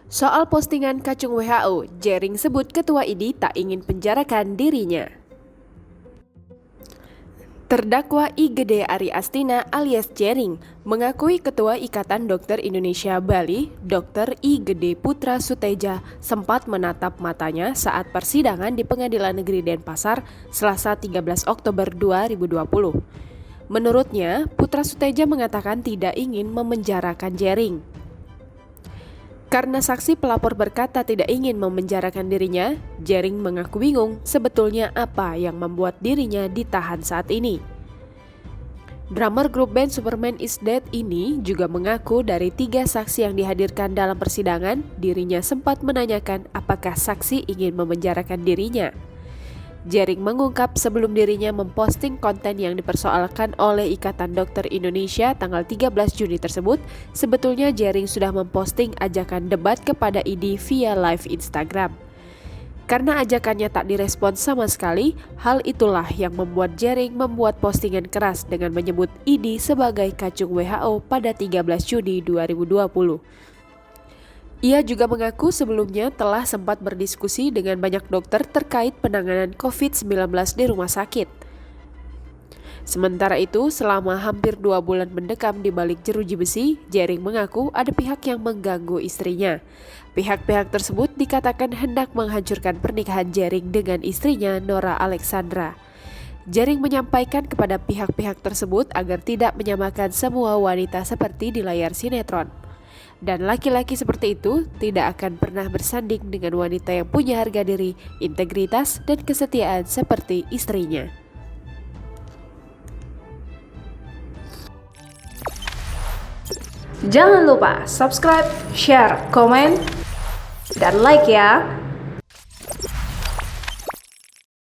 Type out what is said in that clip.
Soal postingan kacung WHO, Jering sebut Ketua ID tak ingin penjarakan dirinya. Terdakwa IGD Ari Astina alias Jering mengakui Ketua Ikatan Dokter Indonesia Bali, Dr. IGD Putra Suteja, sempat menatap matanya saat persidangan di Pengadilan Negeri Denpasar, Selasa 13 Oktober 2020. Menurutnya, Putra Suteja mengatakan tidak ingin memenjarakan Jering. Karena saksi pelapor berkata tidak ingin memenjarakan dirinya, Jering mengaku bingung sebetulnya apa yang membuat dirinya ditahan saat ini. Drummer grup band Superman is Dead ini juga mengaku dari 3 saksi yang dihadirkan dalam persidangan, dirinya sempat menanyakan apakah saksi ingin memenjarakan dirinya. Jering mengungkap sebelum dirinya memposting konten yang dipersoalkan oleh Ikatan Dokter Indonesia tanggal 13 Juni tersebut, sebetulnya Jering sudah memposting ajakan debat kepada ID via live Instagram. Karena ajakannya tak direspon sama sekali, hal itulah yang membuat Jering membuat postingan keras dengan menyebut ID sebagai kacung WHO pada 13 Juni 2020. Ia juga mengaku sebelumnya telah sempat berdiskusi dengan banyak dokter terkait penanganan COVID-19 di rumah sakit. Sementara itu, selama hampir 2 bulan mendekam di balik jeruji besi, Jering mengaku ada pihak yang mengganggu istrinya. Pihak-pihak tersebut dikatakan hendak menghancurkan pernikahan Jering dengan istrinya Nora Alexandra. Jering menyampaikan kepada pihak-pihak tersebut agar tidak menyamakan semua wanita seperti di layar sinetron. Dan laki-laki seperti itu tidak akan pernah bersanding dengan wanita yang punya harga diri, integritas, dan kesetiaan seperti istrinya. Jangan lupa subscribe, share, komen, dan like ya!